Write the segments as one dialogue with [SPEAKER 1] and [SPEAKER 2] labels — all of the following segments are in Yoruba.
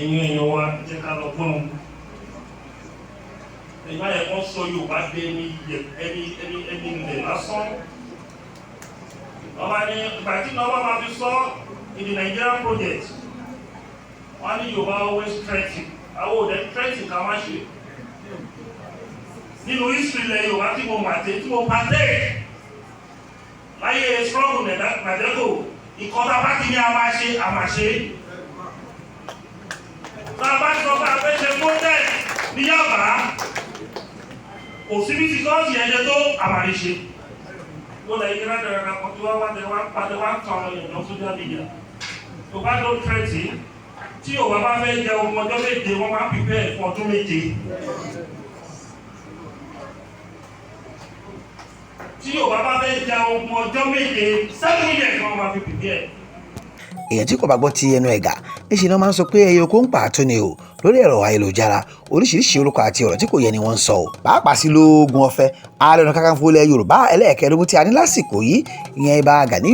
[SPEAKER 1] èèyàn wa jẹ́ ká lọ gbọ́n ìgbà yẹn wọ́n sọ Yorùbá dé ẹni ilẹ̀ lásán ọba ní ìgbà tí lọ́wọ́ máa fi sọ in the Nigerian project wọ́n ní Yorùbá always threatening àwọn òde threatening ká má ṣe nínú history ilẹ̀ Yorùbá tí mo mà tí mo pàdé láyé struggle nàìjíríà ìkọ́ta bá ti ní a máa ṣe tá a bá sọ pé a fẹ́ ṣe protest ní Yaba kò sí bí sísọ́ọ̀sì ẹ̀jẹ̀ tó àmàlè ṣe ló lẹ́yìn kí ládàá kan tí wọ́n wá padà wá kan ọ̀rọ̀ yẹn lọ social media tó bá tó tẹ́tì tí Yorùbá bá fẹ́ jẹ ọmọ ọjọ́ méje wọ́n máa prepare fún ọdún méje tí Yorùbá bá fẹ́ jẹ ọmọ ọjọ́ méje 7 years wọ́n máa fi prepare.
[SPEAKER 2] èèyàn tí kò bá gbọ́ ti ẹnu ẹ̀gà níṣẹ́ ni wọ́n máa ń sọ pé ẹyẹ oko ń pàtó ni o lórí ẹ̀rọ ayélujára oríṣiríṣi orúkọ àti ọ̀rọ̀ tí kò yẹ ni wọ́n ń sọ o pàápàá sí lóògùn ọ̀fẹ́ Ààrẹ Ọ̀nà Kakanfò ilẹ̀ Yorùbá ẹlẹ́ẹ̀kẹẹ̀dógún tí a ní lásìkò yìí ìyẹn Iba Gani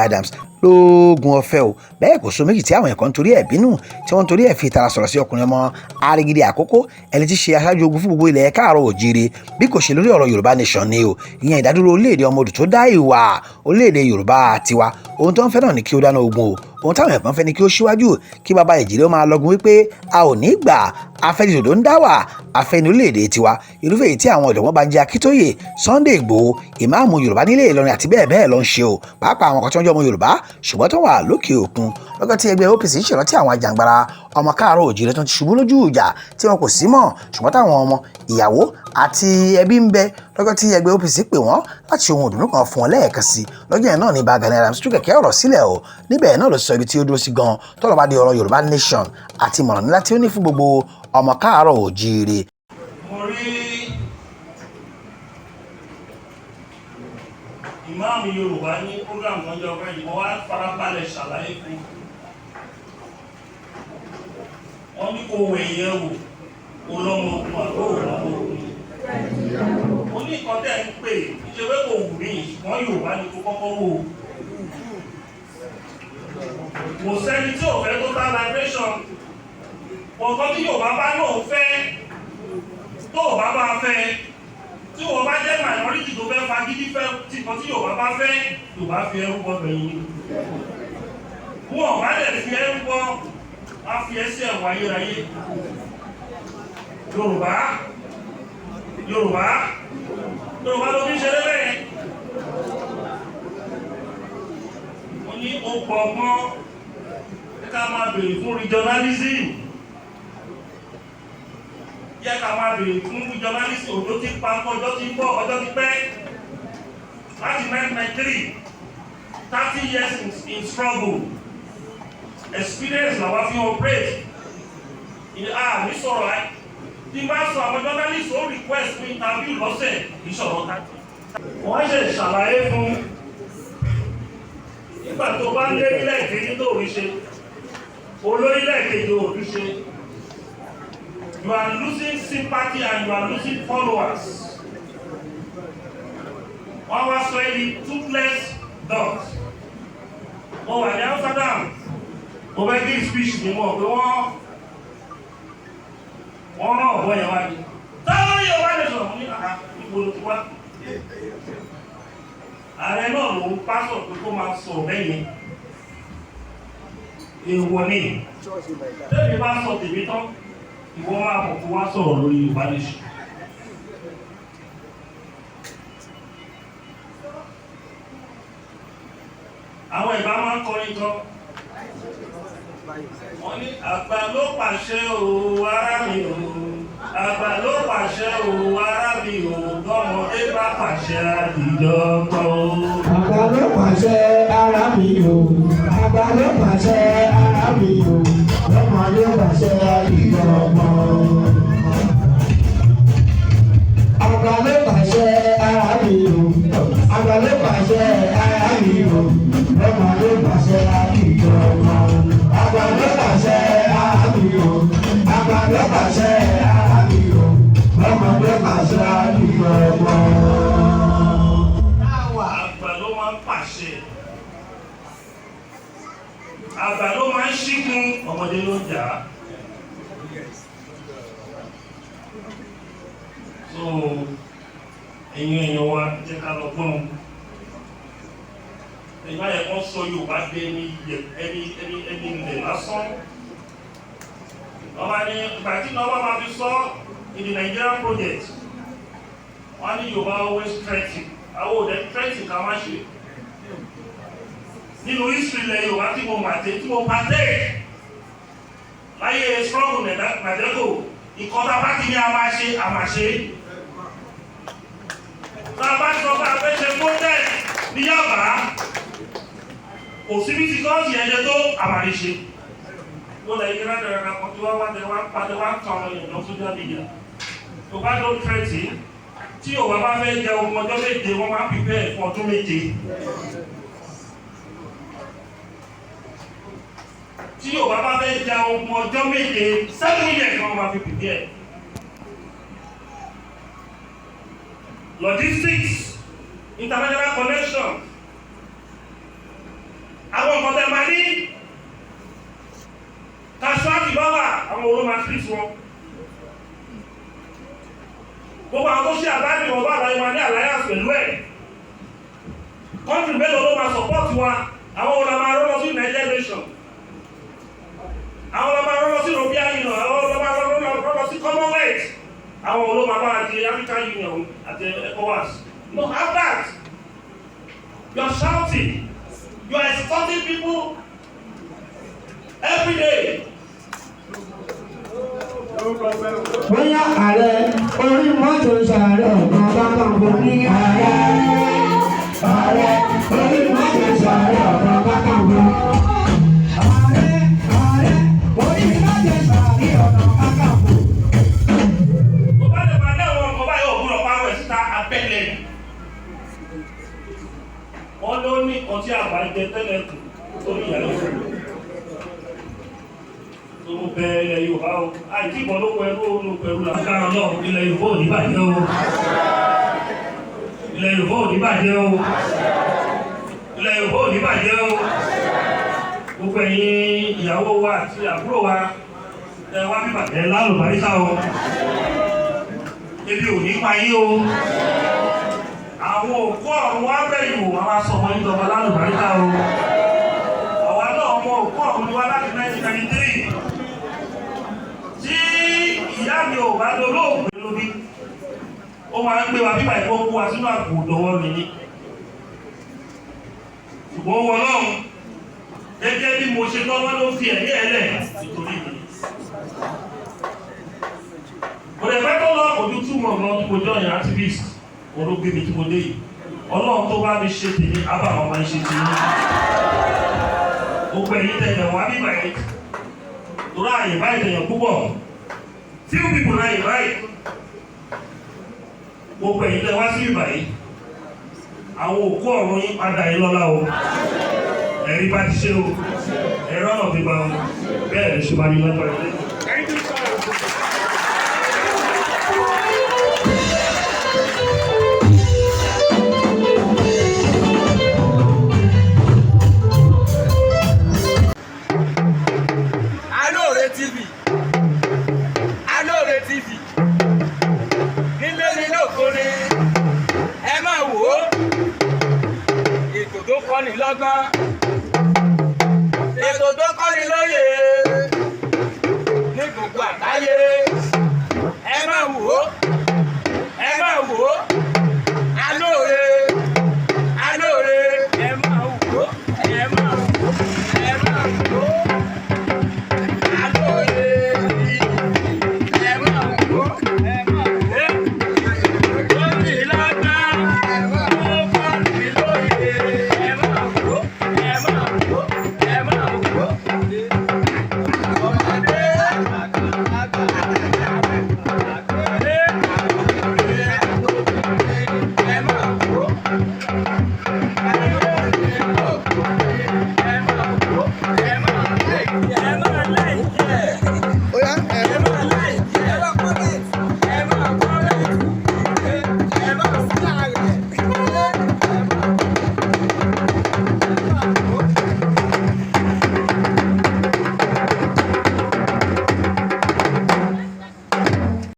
[SPEAKER 2] Adams lóògùn ọ̀fẹ́ o bẹ́ẹ̀ kò so méjì tí àwọn ẹ̀kọ́ ń torí ẹ̀ bínú tí wọ́n ń torí ẹ̀ fi tara sọ̀rọ̀ sí ọkùnrin ọmọ Arigidi Àkókò ẹni tí ṣe aṣáájú ogun fún gbogbo ilẹ̀ káàrọ̀ òjìire bí kò ṣe lórí ọ̀rọ̀ Yoruba Nation ni o ìyẹn ìdádúró orílẹ̀-èdè ọmọ odò tó dá ìwà orílẹ̀-èdè Yorùbá tiwa ohun tó ń fẹ́ náà ni kí ó dáná ogun o ohun táwọn ẹ̀pọ̀n fẹ́ ni kí ó ṣíwájú kí bàbá ìjìrẹ́ ó máa lọ́gun wípé a ò ní gbà afẹ́nidòdò ń dá wà afẹ́ni orílẹ̀-èdè tiwa irúfẹ́ èyí tí àwọn ọ̀jọ̀gbọ́n Banji Akíntóyè Sunday Ìgbòho ìmáàmù Yorùbá nílé Ìlọrin àti bẹ́ẹ̀ bẹ́ẹ̀ lọ ń ṣe o pàápàá àwọn kan tí wọ́n jẹ́ ọmọ Yorùbá ṣùgbọ́n tó wà lókè òkun lọ́gọ́ tí ẹgbẹ́ OPC ń ṣèrántí àwọn àjàǹgbara ọmọ káàárọ̀ òjìrẹ́ tó ti ṣubú lójú ìjà tí wọn kò sí mọ́ ṣùgbọ́n táwọn ọmọ ìyàwó àti ẹbí ń bẹ lọ́gọ́ tí ẹgbẹ́ OPC pè wọ́n láti ṣe ohun ìdùnnú kan fún wọn lẹ́ẹ̀kan sí lọ́jọ́ yẹn náà ní Iba Gani Adams tú kẹ̀kẹ́ ọ̀rọ̀ sílẹ̀ o níbẹ̀ náà ló sọ ibi tí ó dúró sí gan tọ́lọ́ bá di ọ̀rọ̀ Yorùbá Nation àti ìmọ̀ràn ńlá tí ó ní fún gbogbo ọmọ káàárọ̀ òjìrè.
[SPEAKER 1] mo rí ìmáàmù Yorùbá ní program lọ́jọ́ ọ̀gbẹ́ yìí mo wá farabalẹ̀ ṣàlàyé fún wọn ní kò wẹ̀yẹ wò olọ́mọ ogun àbó olọ́mọ ogun ó ní nǹkan tẹ́ ń pè ṣe pé kò wù mí wọ́n Yorùbá ní kó kọ́kọ́ wò kò sẹ́ni tí ò fẹ́ total liberation ọ̀kan tí Yorùbá bá náà fẹ́ tó bá bá fẹ́ tí wọ́n bá jẹ́ minority tó fẹ́ fagídí fẹ́ tí kan tí Yorùbá bá fẹ́ Yorùbá fi ẹrú bọ́ bẹ̀yìn wọ́n bá dẹ̀ fi ẹrú bọ́ á fi ẹsẹ̀ ẹ̀wọ̀ ayérayé Yorùbá ló fi ṣe lẹ́lẹ́ wọ́n ní ó pọ̀ ọgbọ́n ká máa bèèrè fún regionalism yẹ ká máa bèèrè fún regionalism òjò ti pa ọjọ́ ti bọ́ ọjọ́ ti pẹ́ láti 1993 30 years in struggle experience làwọn fi operate ní sọ̀rọ̀ ẹ̀ tí bá sọ àwọn journalist ó request fún interview lọ́sẹ̀ ìṣọ̀rọ̀ ká wọ́n ṣe ṣàlàyé fún nígbà tó bá ń lé nílẹ̀ ìdíní tó rí ṣe olórílẹ̀ èdè òdú ṣe you are losing sympathy and you are losing followers wọ́n wá sọ èyí toothless dog wọ́n wà ní Amsterdam mo fẹ́ kí speech ni mo pé wọ́n rán ọ̀bọ yẹn wá ní táwọn yóò wá lè sọ̀rọ̀ ní ìgbòho tí wá ààrẹ náà ló ń pásọ̀ pé kó máa sọ̀rọ̀ lẹ́yìn èèwọ̀ ní tẹ́lẹ̀ bá sọ tèmi tán ìwọ máa bọ̀ kó wá sọ̀rọ̀ lórí Yorùbá Nation àwọn ìbá máa ń kọrin tán wọ́n ní àgbà ló pàṣẹ o ará mi o àgbà ló pàṣẹ o ará mi o tọmọdé bá pàṣẹ àdìjọpọ̀ o.
[SPEAKER 3] Àgbà ló pàṣẹ ará mi o àgbà ló pàṣẹ ará mi o tọmọdé pàṣẹ àdìjọpọ̀ o. Àgbà ló pàṣẹ ará mi o àgbà ló pàṣẹ ará mi o tọmọdé pàṣẹ àdìjọpọ̀ o. Àgbà ló pàṣẹ ará mi o àgbà ló pàṣẹ ará mi o tọmọdé pàṣẹ àdìjọpọ̀ o.
[SPEAKER 1] Àgbà ló máa ń ṣígun ọmọdé ló jà So èèyàn wa jẹ́ ká lọ gbọ́n ìgbà yẹn kọ́ sọ Yorùbá dé ẹni ilẹ̀ lásán ọba ní ìgbà tí náà máa fi sọ in the Nigerian project wọ́n ní Yorùbá always threatening àwọn òde threatening ká má ṣe nínú history ilẹ̀ Yorùbá tí mo màtẹ́ tí mo pàtẹ́ láyé struggle nàdẹ́kò ìkọ́ta bá ti ní a máa ṣe tá a bá sọ pé a fẹ́ ṣe protest ní Yaba òsibí ti gọ́ọ̀sì ẹ̀jẹ̀ tó àmàlẹ́ ṣe ló lẹ́yìn kí láti rẹ̀ kan tí wọ́n wá tẹ wá padà wá kan ọ̀rọ̀ yẹn lọ sójú àbíyá tó bá ló tẹ́tì tí Yorùbá bá fẹ́ jẹ ọmọ ọjọ́ méje wọ́n máa pípẹ́ fún ọdún méje tí Yorùbá bá fẹ́ jẹ ọmọ ọjọ́ méje 7 years wọ́n máa fi pípẹ́ logistics international connection àwọn nǹkan tẹ́ máa ní kasuati bá wà àwọn olóma fíìs wọn gbogbo àwọn tó ṣe àbáyé wọn bá àlàyé wọn ní alliance pẹ̀lú ẹ̀ country mélòó ló máa support wa àwọn olóma rọ́lọ́ sí United Nation àwọn olóma rọ́lọ́ sí European Union àwọn olóma rọ́lọ́ sí Commonwealth àwọn olóma bá àti African Union àti ECOWAS no have that you are shouting. You are exporting people every day.
[SPEAKER 3] Bóyá ààrẹ orí mọ́tò ṣàárẹ̀ ọ̀gbọ́n bá kàn fún ní ààrẹ orí mọ́tò ṣàárẹ̀ ọ̀gbọ́n bá kàn fún. Ààrẹ orí mọ́tò ṣàárẹ̀ ọ̀gbọ́n bá kàn fún.
[SPEAKER 1] Tó bá lè máa dáwọn ọkọ̀ báyìí òwúrọ̀ pàwọ̀ ẹ̀ síta abẹ́lẹ̀. Wọ́n ló ní kan tí àbá jẹ tẹ́lẹ̀ tó ní ìyàlẹ́ rẹ̀. Tó mú bẹ ilẹ̀ Yorùbá o, àìtí ìbọn ló pẹ̀lú làkàrà náà ilẹ̀ Yorùbá ò ní bàjẹ́ o. Ilẹ̀ Yorùbá ò ní bàjẹ́ o. Ilẹ̀ Yorùbá ò ní bàjẹ́ o. Gbogbo ẹ̀yin ìyàwó wa àti àbúrò wa ẹ wá bíbà ẹ lálùbáríkà o. Ebi ò ní pa yín o. Àwọn òkú ọ̀run wá bẹ̀rù àwọn asọ̀mọ́ ìjọba lálùbáríkà o. Àwa náà mọ òkú ọ̀run ni wá láti 1993. Tí ìyá mi ò bá dolóògbé lórí, ó máa ń gbé wa bíbà ìfowópamọ́ wa sínú àpò ìdọ̀wọ́ mi ní. Ṣùgbọ́n wọn lọ́run, gẹ́gẹ́ bí mo ṣe lọ́wọ́ ló fi ẹ̀yẹ́ ẹlẹ̀ nítorí mi. Kò lè pẹ́ tó lọ ojú túmọ̀ lọ tí mo jọ yàn activist. Olóògbé mi tí mo dé yìí Ọlọ́run tó bá mi ṣe tèmi abáwọn máa ń ṣe tèmi gbogbo ẹ̀yin tẹ̀lé wá bí báyìí tó ráàyè báyìí tẹ̀yàn púpọ̀ few people ráàyè báyìí gbogbo ẹ̀yin tẹ̀ wá sí báyìí àwọn òkú ọ̀run yín padà yín lọ́lá o ẹ̀rí bá ti ṣe o ẹ̀rọ ọ̀nà ti bá o bẹ́ẹ̀ lè ṣe bá ní lọ́pọ̀ ẹ̀
[SPEAKER 4] lọ́gbọ́n